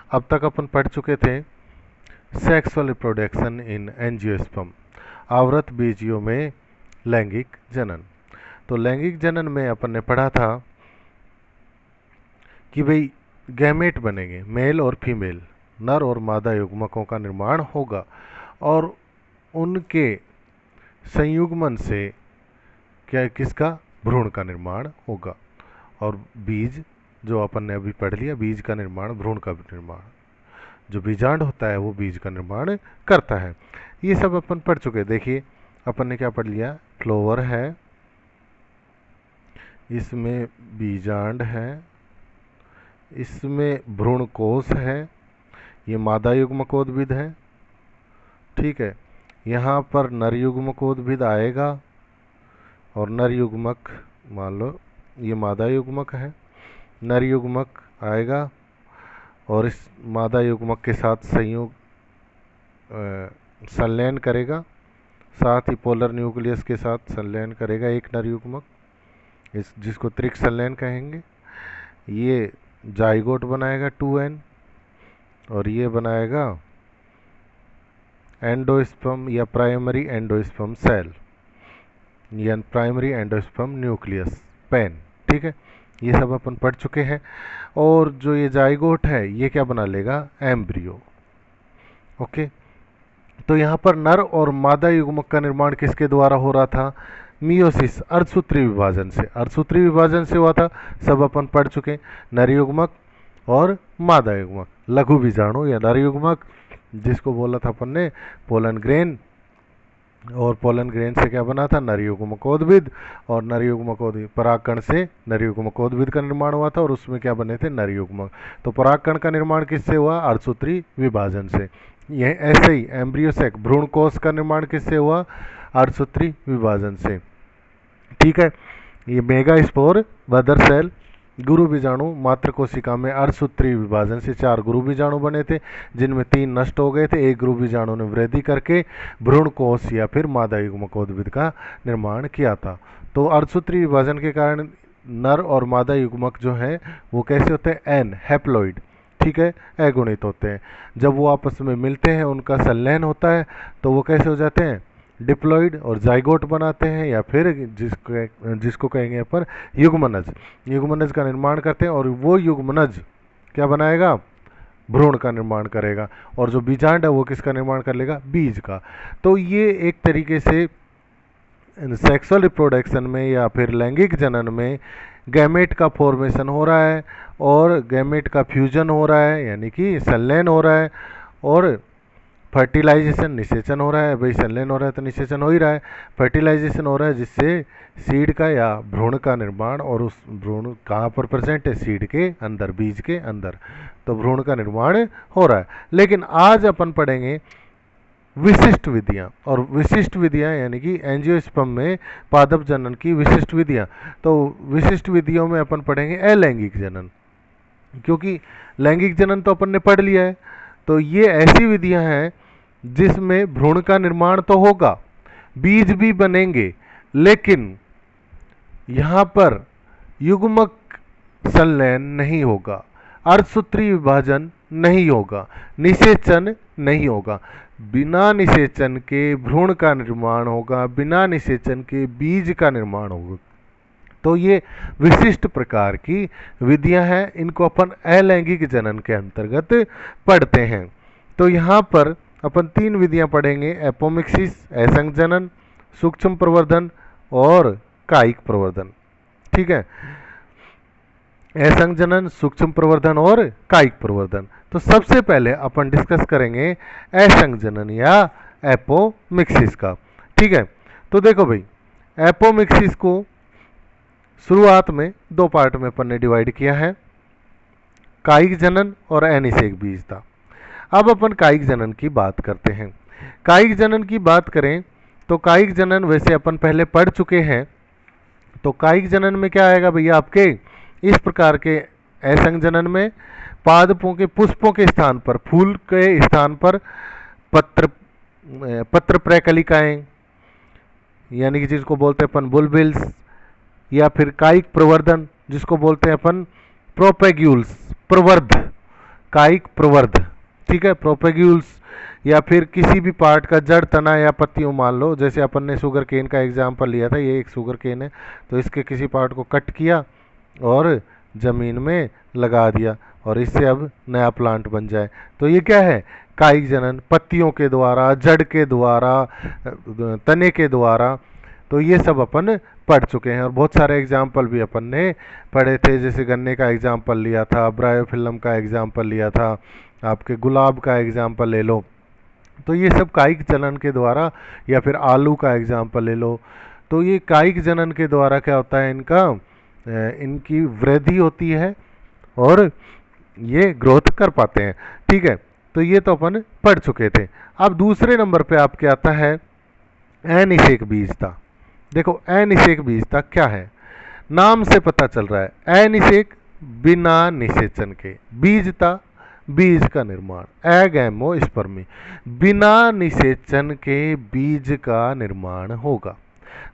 अब तक अपन पढ़ चुके थे सेक्सुअल रिप्रोडक्शन इन एंजियोस्पर्म, आवृत बीजियों में लैंगिक जनन। तो लैंगिक जनन में अपन ने पढ़ा था कि भाई गैमेट बनेंगे, मेल और फीमेल, नर और मादा युग्मकों का निर्माण होगा और उनके संयुग्मन से क्या किसका भ्रूण का निर्माण होगा। और बीज जो अपन ने अभी पढ़ लिया, बीज का निर्माण, भ्रूण का निर्माण, जो बीजांड होता है वो बीज का निर्माण करता है। ये सब अपन पढ़ चुके। देखिए अपन ने क्या पढ़ लिया, फ्लोवर है, इसमें बीजांड है, इसमें भ्रूणकोश है, ये मादा युग्मकोद्भिद है, ठीक है। यहाँ पर नर युग्मकोद्भिद आएगा और नर युग्मक, मान लो ये मादा युग्मक है, नर युग्मक आएगा और इस मादा युग्मक के साथ संयोग संलयन करेगा, साथ ही पोलर न्यूक्लियस के साथ संलयन करेगा एक नर युग्मक, इस जिसको त्रिक संलयन कहेंगे। ये जाइगोट बनाएगा 2n और ये बनाएगा एंडोस्पर्म या प्राइमरी एंडोस्पर्म सेल या प्राइमरी एंडोस्पर्म न्यूक्लियस पेन, ठीक है। ये सब अपन पढ़ चुके हैं। और जो ये जाइगोट है ये क्या बना लेगा, एम्ब्रियो, ओके। तो यहाँ पर नर और मादा युग्मक का निर्माण किसके द्वारा हो रहा था, मियोसिस, अर्धसूत्री विभाजन से, अर्धसूत्री विभाजन से हुआ था, सब अपन पढ़ चुके। नर युग्मक और मादा युग्मक, लघु बीजाणु या नर युग्मक जिसको बोला था अपन ने पोलन ग्रेन, और पोलन ग्रेन से क्या बना था, नर युग्मकोद्भिद, और नर युग्मकोद्भिद परागकण से नर युग्मकोद्भिद का निर्माण हुआ था और उसमें क्या बने थे, नर युग्मक। तो परागकण का निर्माण किससे हुआ, अर्धसूत्री विभाजन से। यह ऐसे ही एम्ब्रियोसेक, भ्रूणकोश का निर्माण किससे हुआ, अर्धसूत्री विभाजन से, ठीक है। ये मेगास्पोर, मदर सेल, गुरु बीजाणु, मात्र कोशिका में अर्धसूत्री विभाजन से 4 गुरु बीजाणु बने थे, जिनमें 3 नष्ट हो गए थे। एक गुरु बीजाणु ने वृद्धि करके भ्रूणकोश या फिर मादा युग्मकोद्भिद का निर्माण किया था। तो अर्धसूत्री विभाजन के कारण नर और मादा युग्मक जो हैं वो कैसे होते हैं, एन हैप्लॉइड, ठीक है, अगुणित होते हैं। जब वो आपस में मिलते हैं, उनका संलयन होता है, तो वो कैसे हो जाते हैं, डिप्लॉइड, और जाइगोट बनाते हैं, या फिर जिसको कहेंगे अपन युग्मनज, युग्मनज का निर्माण करते हैं। और वो युग्मनज क्या बनाएगा, भ्रूण का निर्माण करेगा, और जो बीजांड है वो किसका निर्माण कर लेगा, बीज का। तो ये एक तरीके से सेक्सुअल रिप्रोडक्शन में या फिर लैंगिक जनन में गैमेट का फॉर्मेशन हो रहा है और गैमेट का फ्यूजन हो रहा है, यानी कि संलयन हो रहा है, और फर्टिलाइजेशन, निषेचन हो रहा है। भाई संलयन हो रहा है तो निषेचन हो ही रहा है, फर्टिलाइजेशन हो रहा है जिससे सीड का या भ्रूण का निर्माण, और उस भ्रूण कहाँ पर प्रेजेंट है, सीड के अंदर, बीज के अंदर, तो भ्रूण का निर्माण हो रहा है। लेकिन आज अपन पढ़ेंगे विशिष्ट विधियां, और विशिष्ट विधियां यानी कि एंजियोस्पर्म में पादप जनन की विशिष्ट विधियां। तो विशिष्ट विधियों में अपन पढ़ेंगे अलैंगिक जनन, क्योंकि लैंगिक जनन तो अपन ने पढ़ लिया है। तो ये ऐसी विधियां हैं जिसमें भ्रूण का निर्माण तो होगा, बीज भी बनेंगे, लेकिन यहाँ पर युग्मक संलयन नहीं होगा, अर्धसूत्री विभाजन नहीं होगा, निषेचन नहीं होगा। बिना निषेचन के भ्रूण का निर्माण होगा, बिना निषेचन के बीज का निर्माण होगा। तो ये विशिष्ट प्रकार की विधियां हैं, इनको अपन अलैंगिक जनन के अंतर्गत पढ़ते हैं। तो यहाँ पर अपन 3 विधियां पढ़ेंगे, एपोमिक्सिस, असंग जनन, सूक्ष्म प्रवर्धन और कायिक प्रवर्धन, ठीक है। असंग जनन, सूक्ष्म प्रवर्धन और कायिक प्रवर्धन। तो सबसे पहले अपन डिस्कस करेंगे असंग जनन या एपोमिक्सिस का, ठीक है। तो देखो भाई, एपोमिक्सिस को शुरुआत में 2 पार्ट में अपन ने डिवाइड किया है, कायिक जनन और अनिषेक बीजता। अब अपन कायिक जनन की बात करते हैं। कायिक जनन की बात करें तो कायिक जनन वैसे अपन पहले पढ़ चुके हैं। तो कायिक जनन में क्या आएगा भैया, आपके इस प्रकार के असंग जनन में पादपों के पुष्पों के स्थान पर, फूल के स्थान पर पत्र प्रकलिकाएं, यानी कि जिसको बोलते हैं अपन बुलबिल्स, या फिर कायिक प्रवर्धन जिसको बोलते हैं अपन प्रोपेग्यूल्स, प्रवर्ध, कायिक प्रवर्ध, ठीक है, प्रोपेग्यूल्स, या फिर किसी भी पार्ट का जड़, तना या पत्तियों, मान लो जैसे अपन ने शुगर केन का एग्जाम्पल लिया था, ये एक शुगर केन है, तो इसके किसी पार्ट को कट किया और ज़मीन में लगा दिया और इससे अब नया प्लांट बन जाए, तो ये क्या है, कायिक जनन, पत्तियों के द्वारा, जड़ के द्वारा, तने के द्वारा। तो ये सब अपन पढ़ चुके हैं और बहुत सारे एग्जाम्पल भी अपन ने पढ़े थे, जैसे गन्ने का एग्जाम्पल लिया था, ब्रायोफिल्म का एग्जाम्पल लिया था, आपके गुलाब का एग्जाम्पल ले लो। तो ये सब कायिक जनन के द्वारा, या फिर आलू का एग्जाम्पल ले लो, तो ये कायिक जनन के द्वारा क्या होता है, इनकी वृद्धि होती है और ये ग्रोथ कर पाते हैं, ठीक है। तो ये तो अपन पढ़ चुके थे। अब दूसरे नंबर पे आपके आता है अनिषेक बीजता। देखो अनिषेक बीजता क्या है, नाम से पता चल रहा है, अनिषेक बिना निषेचन के, बीजता बीज का निर्माण, एगैमो स्पर्मी, बिना निषेचन के बीज का निर्माण होगा।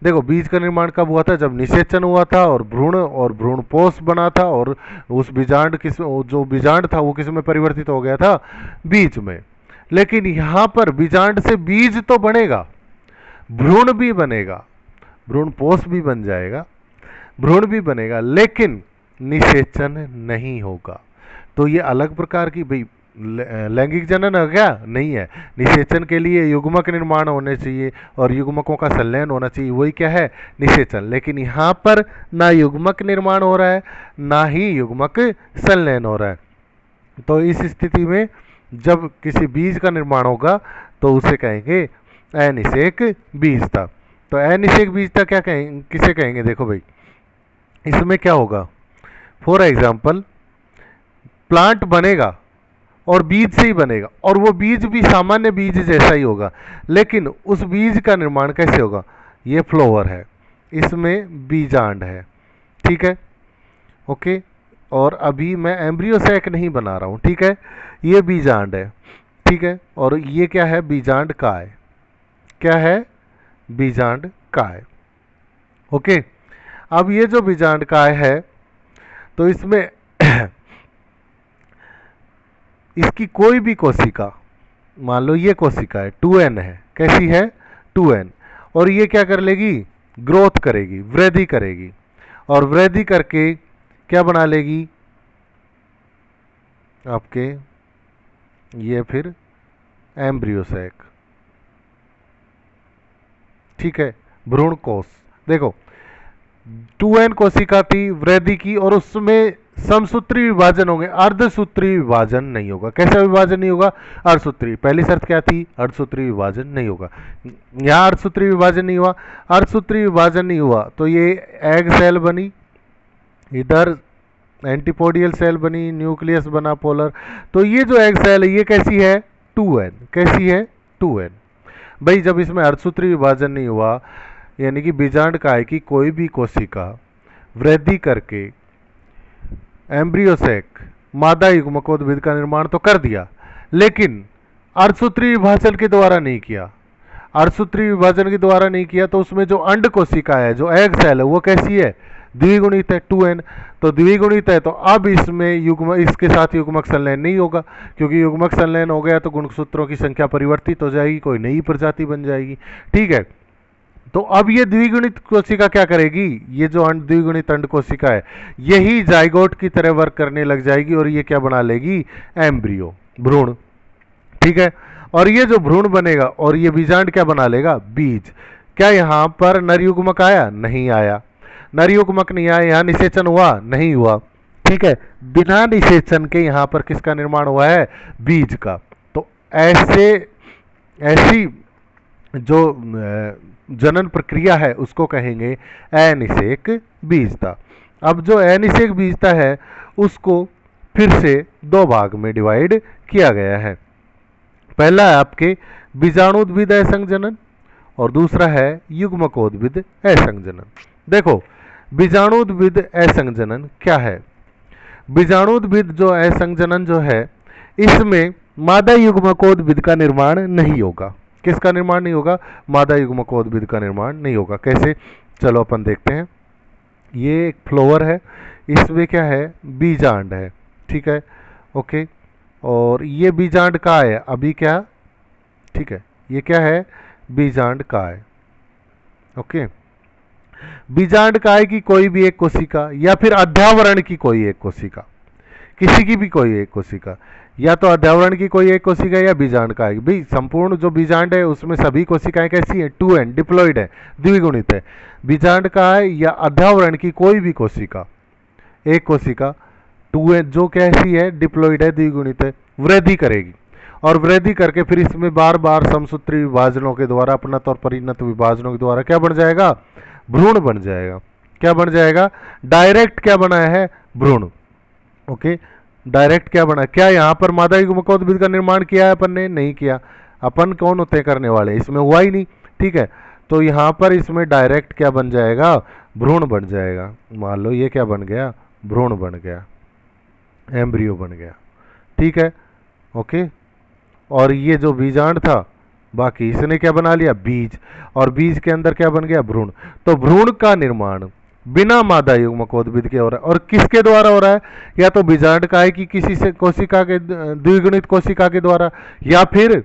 देखो बीज का निर्माण कब हुआ था, जब निषेचन हुआ था और भ्रूणपोष बना था, और उस बीजांड जो बीजांड था वो किस में परिवर्तित हो गया था, बीज में। लेकिन यहाँ पर बीजांड से बीज तो बनेगा, भ्रूण भी बनेगा, भ्रूणपोष भी बन जाएगा, भ्रूण भी बनेगा, लेकिन निषेचन नहीं होगा। तो ये अलग प्रकार की भाई लैंगिक जनन है क्या, नहीं है। निषेचन के लिए युग्मक निर्माण होने चाहिए और युग्मकों का संलयन होना चाहिए, वही क्या है, निषेचन। लेकिन यहाँ पर ना युग्मक निर्माण हो रहा है, ना ही युग्मक संलयन हो रहा है। तो इस स्थिति में जब किसी बीज का निर्माण होगा तो उसे कहेंगे अनिषेक बीजता। तो अनिषेक बीजता क्या कहेंगे, किसे कहेंगे, देखो भाई इसमें क्या होगा, फॉर एग्जाम्पल प्लांट बनेगा और बीज से ही बनेगा, और वो बीज भी सामान्य बीज जैसा ही होगा, लेकिन उस बीज का निर्माण कैसे होगा, ये फ्लावर है, इसमें बीजांड है, ठीक है, ओके। और अभी मैं एम्ब्रियो सैक नहीं बना रहा हूँ, ठीक है, ये बीजांड है, ठीक है, और ये क्या है, बीजांड काय, क्या है, बीजांड काय, ओके। अब ये जो बीजांड काय है तो इसमें इसकी कोई भी कोशिका, मान लो ये कोशिका है 2n है, कैसी है 2n, और ये क्या कर लेगी, ग्रोथ करेगी, वृद्धि करेगी, और वृद्धि करके क्या बना लेगी आपके, ये फिर एम्ब्रियो सैक, ठीक है, भ्रूण कोश। देखो 2n कोशिका थी, वृद्धि की, और उसमें समसूत्री विभाजन होंगे, अर्धसूत्री विभाजन नहीं होगा। कैसा विभाजन नहीं होगा, अर्धसूत्री। पहली शर्त क्या थी, अर्धसूत्री विभाजन नहीं होगा। यहाँ अर्धसूत्री विभाजन नहीं हुआ, अर्धसूत्री विभाजन नहीं हुआ तो ये एग सेल बनी, इधर एंटीपोडियल सेल बनी, न्यूक्लियस बना पोलर। तो ये जो एग सेल है ये कैसी है 2n, कैसी है 2n। भाई जब इसमें अर्धसूत्री विभाजन नहीं हुआ, यानी कि बीजांड काय की कोई भी कोशिका वृद्धि करके एम्ब्रियोसैक मादा युग्मकोद्भिद का निर्माण तो कर दिया, लेकिन अर्धसूत्री विभाजन के द्वारा नहीं किया, अर्धसूत्री विभाजन के द्वारा नहीं किया, तो उसमें जो अंड कोशिका है, जो एग सेल है, वो कैसी है, द्विगुणित है 2n। तो द्विगुणित है तो अब इसमें युग्म, इसके साथ युग्मक संलयन नहीं होगा, क्योंकि युग्मक संलयन हो गया तो गुणसूत्रों की संख्या परिवर्तित हो जाएगी, कोई नई प्रजाति बन जाएगी, ठीक है। तो अब ये द्विगुणित कोशिका क्या करेगी, ये जो द्विगुणित अंड कोशिका है यही जाइगोट की तरह वर्क करने लग जाएगी, और ये क्या बना लेगी, एम्ब्रियो, भ्रूण, ठीक है। और ये जो भ्रूण बनेगा और ये बीजांड क्या बना लेगा, बीज। क्या यहाँ पर नर युग्मक आया, नहीं आया, नर युग्मक नहीं आया, यहाँ निषेचन हुआ, नहीं हुआ, ठीक है। बिना निषेचन के यहाँ पर किसका निर्माण हुआ है, बीज का। तो ऐसी जो जनन प्रक्रिया है उसको कहेंगे अनिषेक बीजता। अब जो अनिषेक बीजता है उसको फिर से दो भाग में डिवाइड किया गया है। पहला है आपके बीजाणुद्भिद असंजनन और दूसरा है युग्मकोद्भिद असंजनन। देखो बीजाणुद्भिद असंजनन क्या है, बीजाणुद्भिद जो असंजनन जो है इसमें मादा युग्मकोद्भिद का निर्माण नहीं होगा। किसका निर्माण नहीं होगा, मादा युग्मकोद्भिद का निर्माण नहीं होगा। कैसे, चलो अपन देखते हैं। ये एक फ्लावर है, इसमें क्या है, बीजांड है, ठीक है, ओके। और ये बीजांड का है अभी क्या, ठीक है, ये क्या है, बीजांड का है। ओके, बीजांड काय की कोई भी एक कोशिका या फिर अध्यावरण की कोई एक कोशिका, किसी की भी कोई एक कोशिका, या तो अध्यावरण की कोई एक कोशिका या बीजांड काय। भाई संपूर्ण जो बीजांड है उसमें सभी कोशिकाएं कैसी है, 2n डिप्लॉइड है, द्विगुणित है। बीजांड काय या अध्यावरण की कोई भी कोशिका, एक कोशिका 2n जो कैसी है, डिप्लॉइड है, द्विगुणित है, वृद्धि करेगी और वृद्धि करके फिर इसमें बार बार समसूत्री विभाजनों के द्वारा, अपनत और परिणत विभाजनों के द्वारा क्या बन जाएगा, भ्रूण बन जाएगा। क्या बन जाएगा, डायरेक्ट क्या बनाया है, भ्रूण। ओके, डायरेक्ट क्या बना, क्या यहाँ पर मादा युग्मकोद्भिद का निर्माण किया है अपन ने, नहीं किया। अपन कौन होते हैं करने वाले, इसमें हुआ ही नहीं, ठीक है। तो यहाँ पर इसमें डायरेक्ट क्या बन जाएगा, भ्रूण बन जाएगा। मान लो ये क्या बन गया, भ्रूण बन गया, एम्ब्रियो बन गया, ठीक है। ओके, और ये जो बीजांड था, बाकी इसने क्या बना लिया, बीज, और बीज के अंदर क्या बन गया, भ्रूण। तो भ्रूण का निर्माण बिना मादा युग्मकोद्भिद के हो रहा है, और किसके द्वारा हो रहा है, या तो बीजांड काय की किसी से कोशिका के, द्विगुणित कोशिका के द्वारा, या फिर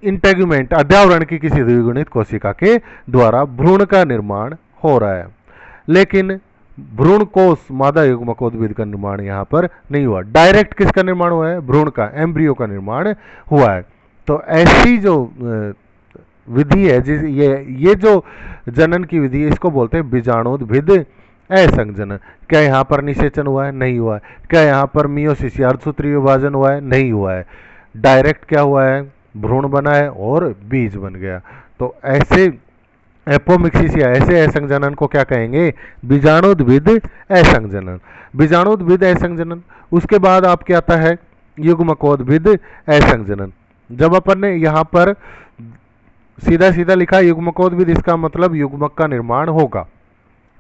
इंटेगुमेंट अध्यावरण की किसी द्विगुणित कोशिका के द्वारा भ्रूण का निर्माण हो रहा है। लेकिन भ्रूण कोष मादा युग्मकोद्भिद का निर्माण यहाँ पर नहीं हुआ, डायरेक्ट किसका निर्माण हुआ है, भ्रूण का, एम्ब्रियो का निर्माण हुआ है। तो ऐसी जो विधि है, जिस ये जो जनन की विधि है, इसको बोलते हैं बीजाणुद्भिद असंजनन। क्या यहाँ पर निषेचन हुआ है, नहीं हुआ है। क्या यहाँ पर मियोसिस या अर्धसूत्री विभाजन हुआ है, नहीं हुआ है। डायरेक्ट क्या हुआ है, भ्रूण बना है और बीज बन गया। तो ऐसे एपोमिक्सिस या ऐसे असंजनन को क्या कहेंगे, बीजाणुद्भिद असंजनन। बीजाणुद्भिद असंजनन। उसके बाद आपके आता है युग्मकोद्भिद असंजनन। जब अपन ने यहाँ पर सीधा सीधा लिखा युग्मकोद्भिद, इसका मतलब युग्मक का निर्माण होगा,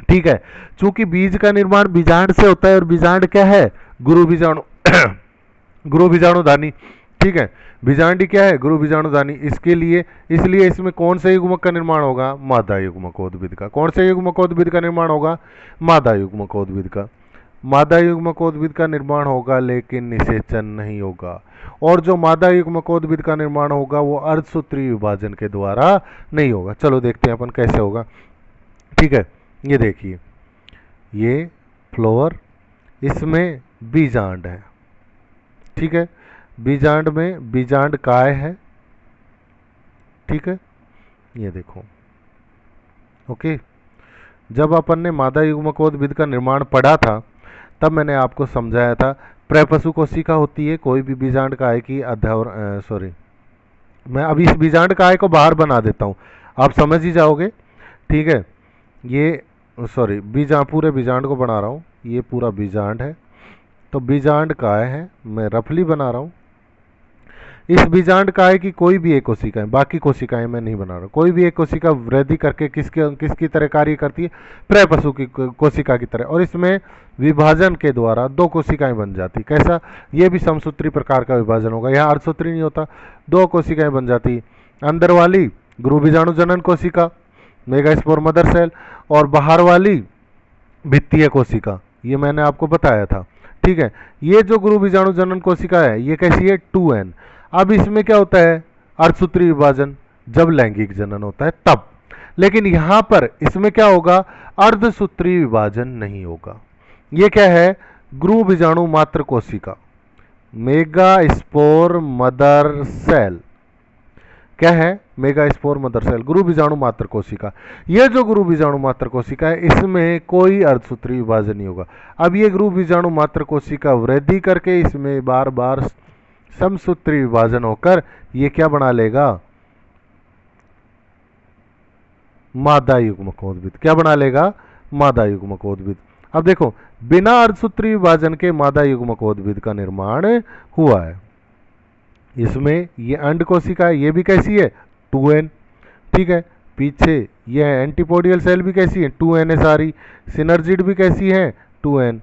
ठीक है। चूंकि बीज का निर्माण बीजांड से होता है, और बीजांड क्या है, गुरु बीजाणु गुरु बीजाणुधानी, ठीक है। बीजांडी क्या है, गुरु बीजाणुधानी। इसके लिए, इसलिए इसमें कौन से युग्मक का निर्माण होगा, मादा युग्मकोद्भिद का। कौन से युग्मकोद्भिद का निर्माण होगा, मादा युग्मकोद्भिद का। मादा युग्मकोद्भिद का निर्माण होगा, लेकिन निषेचन नहीं होगा। और जो मादा युग्मकोद्भिद का निर्माण होगा वो अर्धसूत्री विभाजन के द्वारा नहीं होगा। चलो देखते हैं अपन कैसे होगा, ठीक है। ये देखिए, ये फ्लोवर, इसमें बीजांड है, ठीक है। बीजांड में बीजांड काय है, ठीक है। ये देखो, ओके। जब अपन ने मादा युग्मकोद्भिद का निर्माण पढ़ा था, तब मैंने आपको समझाया था, प्रपशु कोशिका होती है कोई भी बीजांड काय की अध्यावरण, सॉरी, मैं अभी इस बीजांड काय को बाहर बना देता हूँ, आप समझ ही जाओगे, ठीक है। ये सॉरी, पूरे बीजांड को बना रहा हूँ, ये पूरा बीजांड है। तो बीजांड काय है, मैं रफली बना रहा हूँ। इस बीजांड काय की कोई भी एक कोशिकाएं, बाकी कोशिकाएं मैं नहीं बना रहा, कोई भी एक कोशिका वृद्धि करके किसकी तरह कार्य करती है, प्रपशु की कोशिका की तरह, और इसमें विभाजन के द्वारा दो कोशिकाएं बन जाती। कैसा, ये भी समसूत्री प्रकार का विभाजन होगा, यहाँ अर्धसूत्री नहीं होता, दो कोशिकाएं बन जाती। अंदर वाली गुरु बीजाणु जनन कोशिका, मेगास्पोर मदर सेल, और बाहर वाली भित्तीय कोशिका, ये मैंने आपको बताया था, ठीक है। ये जो गुरु बीजाणु जनन कोशिका है, ये कैसी है, 2n। अब इसमें क्या होता है, अर्धसूत्री विभाजन, जब लैंगिक जनन होता है तब। लेकिन यहां पर इसमें क्या होगा, अर्धसूत्री विभाजन नहीं होगा। ये क्या है, गुरु बीजाणु मात्र कोशिका, मेगास्पोर मदर सेल। क्या है, मेगास्पोर मदर सेल, गुरु बीजाणु मात्र कोशिका। यह जो गुरु बीजाणु मात्र कोशिका है, इसमें कोई अर्धसूत्री विभाजन नहीं होगा। अब ये गुरु बीजाणु मात्र कोशिका वृद्धि करके इसमें बार बार समसूत्री विभाजन होकर ये क्या बना लेगा, मादा युग्मकोद्भिद। क्या बना लेगा, मादा युग्मकोद्भिद। अब देखो, बिना अर्धसूत्री विभाजन के मादा युग्मकोद्भिद का निर्माण हुआ है। इसमें ये अंड कोशिका है, ये भी कैसी है, 2n, ठीक है। पीछे ये एंटीपोडियल सेल भी कैसी है, 2n है सारी। सिनर्जिड भी कैसी है, 2n,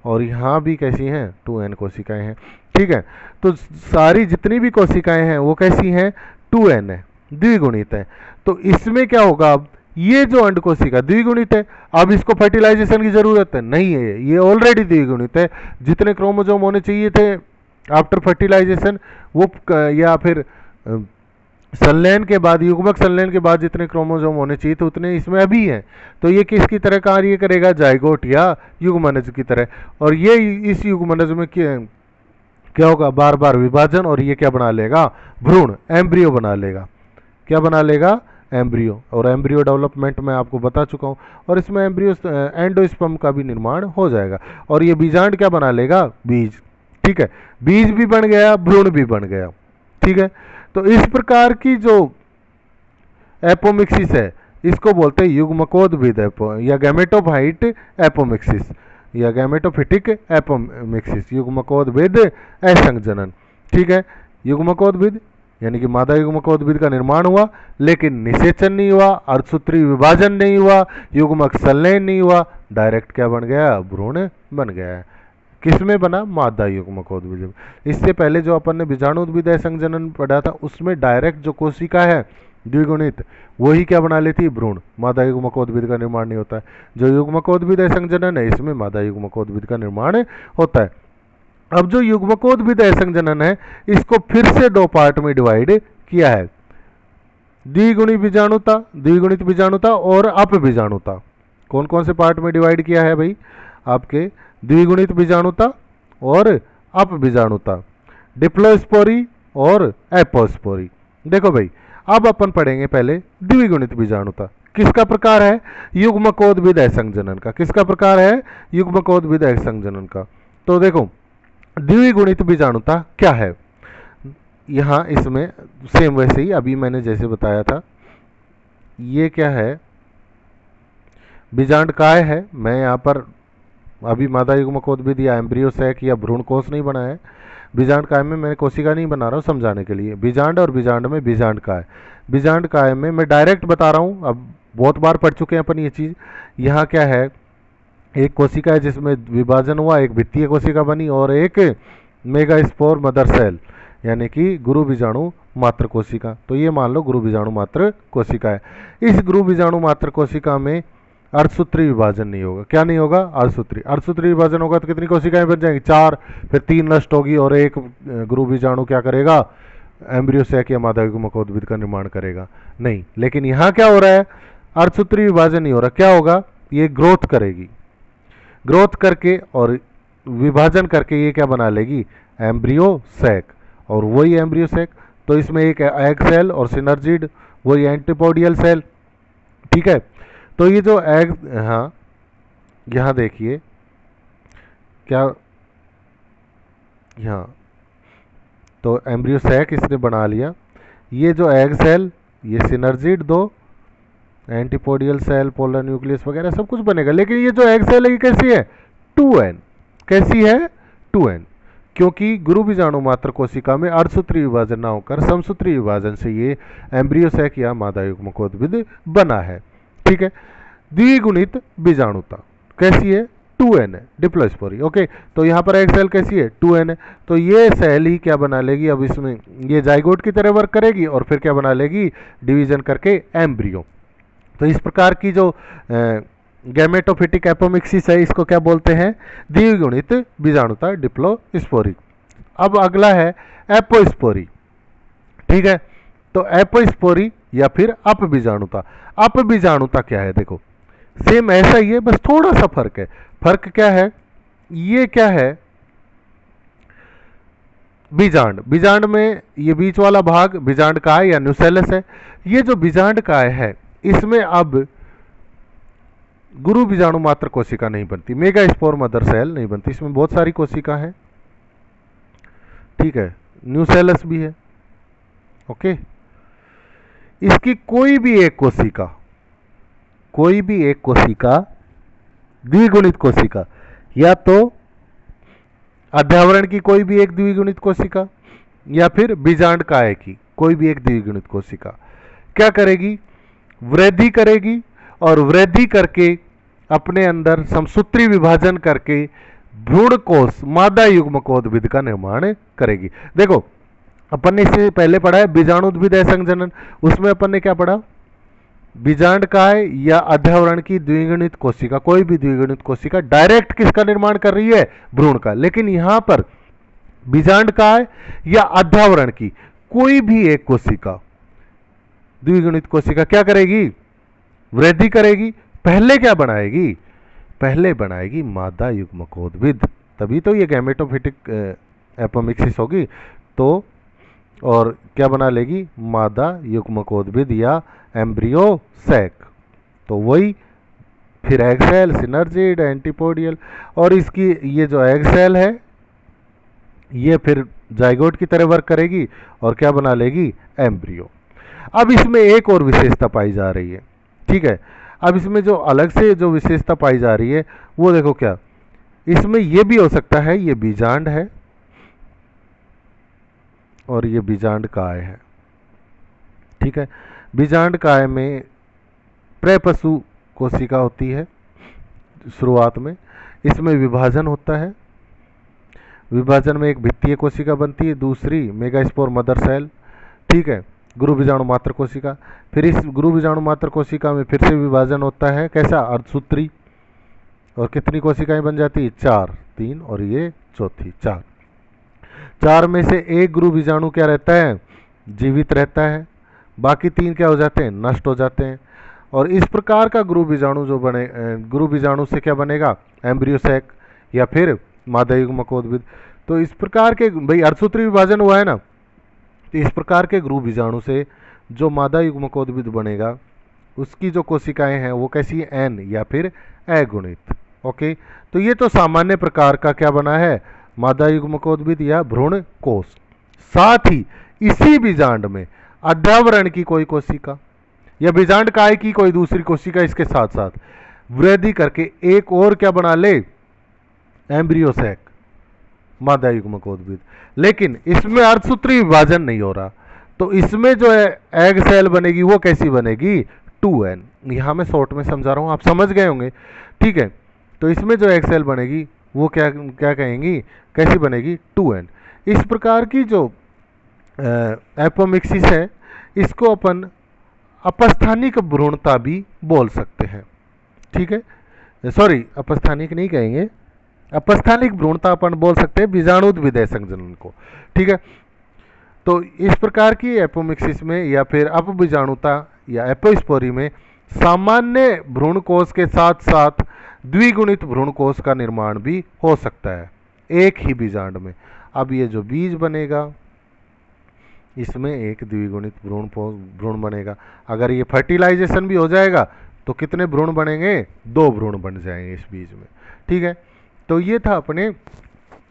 और यहाँ भी कैसी हैं, 2n कोशिकाएं हैं, ठीक है। तो सारी जितनी भी कोशिकाएं हैं वो कैसी हैं, 2n है, द्विगुणित है। तो इसमें क्या होगा, अब ये जो अंड कोशिका द्विगुणित है, अब इसको फर्टिलाइजेशन की जरूरत है नहीं है, ये ऑलरेडी द्विगुणित है। जितने क्रोमोसोम होने चाहिए थे आफ्टर फर्टिलाइजेशन वो या फिर संलयन के बाद, युग्मक संलयन के बाद जितने क्रोमोसोम होने चाहिए तो उतने इसमें अभी हैं, तो ये किसकी तरह कार्य करेगा, जाइगोट या युग्मनज की तरह। और ये इस युग्मनज में क्या होगा, बार बार विभाजन, और ये क्या बना लेगा, भ्रूण, एम्ब्रियो बना लेगा। क्या बना लेगा, एम्ब्रियो। और एम्ब्रियो डेवलपमेंट मैं आपको बता चुका हूँ। और इसमें एम्ब्रियो एंडोस्पर्म का भी निर्माण हो जाएगा। और ये बीजांड क्या बना लेगा, बीज। ठीक है, बीज भी बन गया, भ्रूण भी बन गया। ठीक है, तो इस प्रकार की जो एपोमिक्सिस है इसको बोलते हैं युग्मकोद्भिद या गैमेटोफाइट एपोमिक्सिस या गैमेटोफिटिक एपोमिक्सिस, युग्मकोद्भिद असंजनन। ठीक है, युग्मकोद्भिद यानी कि मादा युग्मकोद्भिद का निर्माण हुआ, लेकिन निषेचन नहीं हुआ, अर्धसूत्री विभाजन नहीं हुआ, युग्मक संलयन नहीं हुआ, डायरेक्ट क्या बन गया, भ्रूण बन गया है। किसमें बना, मादा युग्मकोद्भिद। इससे पहले जो अपन ने बीजाणुद्भिद संजनन पढ़ा था उसमें डायरेक्ट जो कोशिका है द्विगुणित वही क्या बना लेती है, भ्रूण। मादा युग्मकोद्भिद का निर्माण नहीं होता है। जो युग्मकोद्भिद संजनन है इसमें मादा युग्मकोद्भिद का निर्माण होता है। अब जो युग्मकोद्भिद संजनन है इसको फिर से दो पार्ट में डिवाइड किया है, द्विगुणित बीजाणुता, द्विगुणित बीजाणुता और अपबीजाणुता। कौन कौन से पार्ट में डिवाइड किया है भाई, आपके द्विगुणित बीजाणुता और अपबीजाणुता, डिप्लोस्पोरी और एपोस्पोरी। देखो भाई, अब अपन पढ़ेंगे पहले द्विगुणित बीजाणुता। किसका प्रकार है, युग्मकोद्भिद संजनन का। किसका प्रकार है, युग्मकोद्भिद संजनन का। तो देखो द्विगुणित बीजाणुता क्या है, यहाँ इसमें सेम वैसे ही अभी मैंने जैसे बताया था। ये क्या है, बीजांड काय है। मैं यहाँ पर अभी मादा युग्मकोद्भिद या एम्ब्रियो सैक या भ्रूण कोष नहीं बनाया है। बीजांड काय में मैं कोशिका नहीं बना रहा हूँ समझाने के लिए। बीजांड और बीजांड में बीजांड काय, बीजांड काय में मैं डायरेक्ट बता रहा हूँ। अब बहुत बार पढ़ चुके हैं अपन ये चीज़। यहाँ क्या है, एक कोशिका है जिसमें विभाजन हुआ, एक भित्तीय कोशिका बनी और एक मेगास्पोर मदर सेल यानी कि गुरु बीजाणु मात्र कोशिका। तो ये मान लो गुरु बीजाणु मात्र कोशिका है। इस गुरु बीजाणु मात्र कोशिका में अर्धसूत्री विभाजन नहीं होगा। क्या नहीं होगा, अर्धसूत्री। अर्धसूत्री विभाजन होगा तो कितनी कोशिकाएं बन जाएंगी, 4, फिर 3 नष्ट होगी और एक गुरु बीजाणु क्या करेगा, एम्ब्रियो सैक या मादा युग्मकोद्भिद का निर्माण करेगा। नहीं, लेकिन यहाँ क्या हो रहा है, अर्धसूत्री विभाजन नहीं हो रहा। क्या होगा, ये ग्रोथ करेगी, ग्रोथ करके और विभाजन करके ये क्या बना लेगी, एम्ब्रियो सैक। और वही एम्ब्रियो सैक, तो इसमें एक एग सेल और सिनर्जिड, वही एंटीपोडियल सेल। ठीक है, तो ये जो एग, हाँ यहाँ देखिए क्या, यहाँ तो एम्ब्रियो सैक इसने बना लिया। ये जो एग सेल, ये सिनर्जिड, 2 एंटीपोडियल सेल, पोलर न्यूक्लियस वगैरह सब कुछ बनेगा। लेकिन ये जो एग सेल है ये कैसी है, 2n। कैसी है, 2n, क्योंकि गुरु बीजाणु मात्र कोशिका में अर्धसूत्री विभाजन ना होकर समसूत्री विभाजन से ये एम्ब्रियो सैक या मादा युग्मकोद्भिद बना है। ठीक है, द्विगुणित बीजाणुता कैसी है, 2n है, डिप्लोस्पोरी। ओके, तो यहाँ पर एक सेल कैसी है, 2n है। तो ये सेल ही क्या बना लेगी, अब इसमें ये जाइगोट की तरह वर्क करेगी और फिर क्या बना लेगी, डिवीजन करके एम्ब्रियो। तो इस प्रकार की जो गैमेटोफिटिक एपोमिक्सिस है इसको क्या बोलते हैं, द्विगुणित बीजाणुता, डिप्लोस्पोरी। अब अगला है एपोस्पोरी। ठीक है, तो एपोस्पोरी या फिर अपबीजाणुता। अपबीजाणुता क्या है, देखो सेम ऐसा ही है, बस थोड़ा सा फर्क है। फर्क क्या है, ये क्या है, बीजांड। बीजांड में ये बीच वाला भाग बीजांड काय या न्यूसेलस है। ये जो बीजांड काय है इसमें अब गुरु बीजाणु मात्र कोशिका नहीं बनती, मेगास्पोर मदर सेल नहीं बनती, इसमें बहुत सारी कोशिका है। ठीक है, न्यूसेलस भी है। ओके, इसकी कोई भी एक कोशिका, कोई भी एक कोशिका, द्विगुणित कोशिका, या तो अध्यावरण की कोई भी एक द्विगुणित कोशिका या फिर बीजांड काय की कोई भी एक द्विगुणित कोशिका क्या करेगी, वृद्धि करेगी और वृद्धि करके अपने अंदर समसूत्री विभाजन करके भ्रूण कोष मादा युग्मकोद्भिद का निर्माण करेगी। देखो अपन ने इससे पहले पढ़ा है बीजाणुद्भिद संजनन, उसमें अपन ने क्या पढ़ा, बीजांड काय या अध्यावरण की द्विगुणित कोशिका, कोई भी द्विगुणित कोशिका डायरेक्ट किसका निर्माण कर रही है, भ्रूण का। लेकिन यहां पर बीजांड काय या अध्यावरण की कोई भी एक कोशिका, द्विगुणित कोशिका क्या करेगी, वृद्धि करेगी। पहले क्या बनाएगी, पहले बनाएगी मादा युग्मकोद्भिद, तभी तो ये गैमेटोफिटिक एपोमिक्सिस होगी। तो और क्या बना लेगी, मादा युग्मकोद्भिद या एम्ब्रियो सैक। तो वही फिर एग सेल, सिनर्जिड, एंटीपोडियल, और इसकी ये जो एग सेल है ये फिर जाइगोट की तरह वर्क करेगी और क्या बना लेगी, एम्ब्रियो। अब इसमें एक और विशेषता पाई जा रही है, ठीक है। अब इसमें जो अलग से जो विशेषता पाई जा रही है वो देखो क्या, इसमें ये भी हो सकता है ये बीजांड है और ये बीजांड काय है, ठीक है। बीजांड काय में प्रेपशु कोशिका होती है शुरुआत में, इसमें विभाजन होता है, विभाजन में एक भित्तीय कोशिका बनती है, दूसरी मेगास्पोर मदर सेल, ठीक है, गुरु बीजाणु मात्र कोशिका। फिर इस गुरु बीजाणु मात्र कोशिका में फिर से विभाजन होता है, कैसा, अर्धसूत्री, और कितनी कोशिकाएं बन जाती है, 4, 3 और ये चौथी 4। 4 में से एक गुरु बीजाणु क्या रहता है, जीवित रहता है, बाकी 3 क्या हो जाते हैं, नष्ट हो जाते हैं। और इस प्रकार का गुरु बीजाणु जो बने, गुरु बीजाणु से क्या बनेगा, एम्ब्रियो सैक या फिर मादा युग्मकोद्भिद। तो इस प्रकार के भाई अर्धसूत्री विभाजन हुआ है ना, तो इस प्रकार के गुरु बीजाणु से जो मादा युग्मकोद्भिद बनेगा उसकी जो कोशिकाएं हैं वो कैसी है, एन या फिर अगुणित। ओके, तो ये तो सामान्य प्रकार का क्या बना है, मादा युग्मकोद्भिद या भ्रूण कोश। साथ ही इसी बीजांड में अध्यावरण की कोई कोशिका या बीजांड काय की कोई दूसरी कोशिका इसके साथ साथ वृद्धि करके एक और क्या बना ले, एम्ब्रियो सैक, मादा युग्मकोद्भिद। लेकिन इसमें अर्धसूत्री विभाजन नहीं हो रहा, तो इसमें जो है एग सेल बनेगी वो कैसी बनेगी, 2n। यहां मैं शॉर्ट में समझा रहा हूं, आप समझ गए होंगे, ठीक है। तो इसमें जो एग सेल बनेगी वो क्या क्या कहेंगी, कैसी बनेगी, 2n। इस प्रकार की जो एपोमिक्सिस है इसको अपन अपस्थानिक भ्रूणता भी बोल सकते हैं, ठीक है। सॉरी, अपस्थानिक नहीं कहेंगे, अपस्थानिक भ्रूणता अपन बोल सकते हैं बीजाणुद्विदय संजनन को, ठीक है। तो इस प्रकार की एपोमिक्सिस में या फिर अपबीजाणुता या एपोस्पोरी में सामान्य भ्रूण कोश के साथ साथ द्विगुणित भ्रूण कोश का निर्माण भी हो सकता है एक ही बीजांड में। अब ये जो बीज बनेगा इसमें एक द्विगुणित भ्रूण बनेगा। अगर ये फर्टिलाइजेशन भी हो जाएगा तो कितने भ्रूण बनेंगे, 2 भ्रूण बन जाएंगे इस बीज में, ठीक है। तो ये था अपने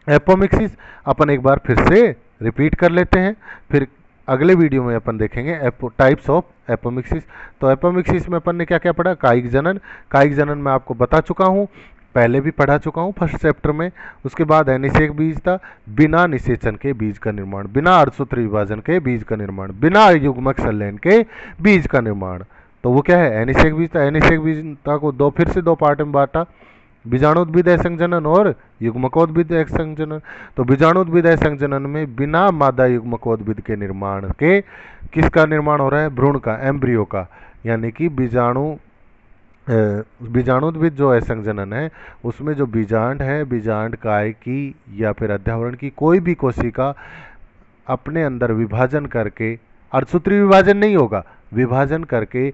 एपोमिक्सिस। अपन एक बार फिर से रिपीट कर लेते हैं, फिर अगले वीडियो में अपन देखेंगे टाइप्स ऑफ एपोमिक्सिस। तो एपोमिक्सिस में अपन ने क्या क्या पढ़ा, कायिक जनन। कायिक जनन में आपको बता चुका हूँ, पहले भी पढ़ा चुका हूँ फर्स्ट चैप्टर में। उसके बाद अनिषेक बीज था, बिना निषेचन के बीज का निर्माण, बिना अर्धसूत्री विभाजन के बीज का निर्माण, बिना युग्मक संलयन के बीज का निर्माण। तो वो क्या है, अनिषेक बीज था। अनिषेक बीजता को फिर से दो पार्ट में बांटा, बीजाणुद्विदय संजनन और युग्मकोद्भिदय संजनन। तो बीजाणुद्विदय संजनन में बिना मादा युग्मकोद्भिद के निर्माण के किसका निर्माण हो रहा है, भ्रूण का, एम्ब्रियो का, यानी कि बीजाणुद्विद जो है संजनन है उसमें जो बीजांड है, बीजांड काय की या फिर अध्यावरण की कोई भी कोशिका अपने अंदर विभाजन करके, अर्धसूत्री विभाजन नहीं होगा, विभाजन करके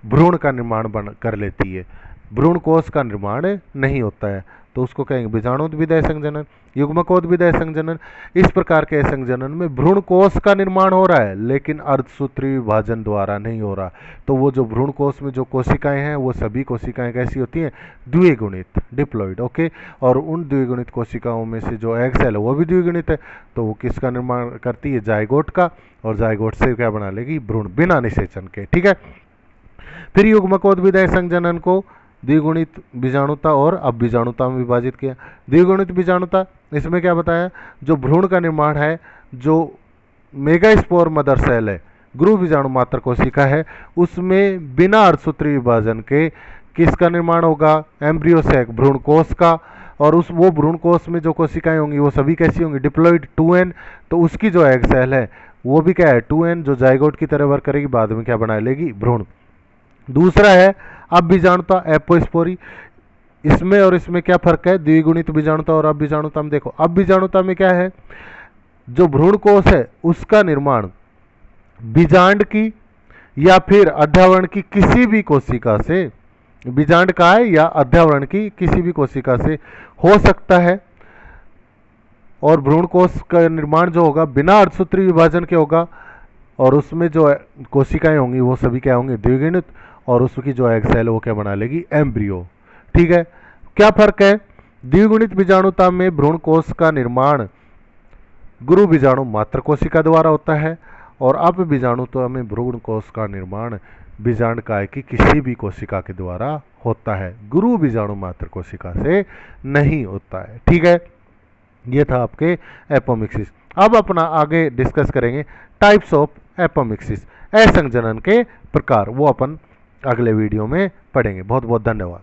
भ्रूण का निर्माण कर लेती है, भ्रूण कोश का निर्माण नहीं होता है, तो उसको कहेंगे बीजाणुद्विदय संजनन, युग्मकोद्भिदय संजनन। इस प्रकार के संजनन में भ्रूण कोश का निर्माण हो रहा है लेकिन अर्धसूत्री विभाजन द्वारा नहीं हो रहा। तो वो जो भ्रूण कोश में जो कोशिकाएं हैं वो सभी कोशिकाएं कैसी होती हैं, द्विगुणित, डिप्लॉइड। ओके, और उन द्विगुणित कोशिकाओं में से जो एग सेल है वो भी द्विगुणित है, तो वो किसका निर्माण करती है, जायगोट का, और जायगोट से क्या बना लेगी, भ्रूण, बिना निषेचन के, ठीक है। फिर युग्मकोद्भिदय संजनन को द्विगुणित बीजाणुता और अपबीजाणुता में विभाजित किया। द्विगुणित बीजाणुता, इसमें क्या बताया, जो भ्रूण का निर्माण है, जो मेगास्पोर मदर सेल है, गुरु बीजाणु मात्र कोशिका है, उसमें बिना अर्धसूत्री विभाजन के किसका निर्माण होगा, एम्ब्रियो सैक, भ्रूण कोश का। और उस वो भ्रूण कोश में जो कोशिकाएं होंगी वो सभी कैसी होंगी, डिप्लॉइड, 2n। तो उसकी जो एग सेल है वो भी क्या है, 2n, जो जाइगोट की तरह वर्क करेगी, बाद में क्या बना लेगी, भ्रूण। दूसरा है अपबीजाणुता, एपोस्पोरी। इसमें और इसमें क्या फर्क है, द्विगुणित बीजाणुता और अपबीजाणुता में देखो, अपबीजाणुता में क्या है, जो भ्रूण कोश है उसका निर्माण बीजांड की या फिर अध्यावरण की किसी भी कोशिका से, बीजांड का है या अध्यावरण की किसी भी कोशिका से हो सकता है। और भ्रूण कोश का निर्माण जो होगा बिना अर्धसूत्री विभाजन के होगा, और उसमें जो कोशिकाएं होंगी वो सभी क्या होंगी, द्विगुणित, और उसकी जो एग सेल वो क्या बना लेगी, एम्ब्रियो। ठीक है, क्या फर्क है, द्विगुणित बीजाणुता में भ्रूण कोश का निर्माण गुरु बीजाणु मात्र कोशिका द्वारा होता है, और अप बीजाणुता में भ्रूण कोश का निर्माण बीजांड काय की किसी भी कोशिका के द्वारा होता है, गुरु बीजाणु मात्र कोशिका से नहीं होता है। ठीक है, ये था आपके एपोमिक्सिस। अब अपना आगे डिस्कस करेंगे टाइप्स ऑफ एपोमिक्सिस, असंजनन के प्रकार, वो अपन अगले वीडियो में पढ़ेंगे। बहुत बहुत धन्यवाद।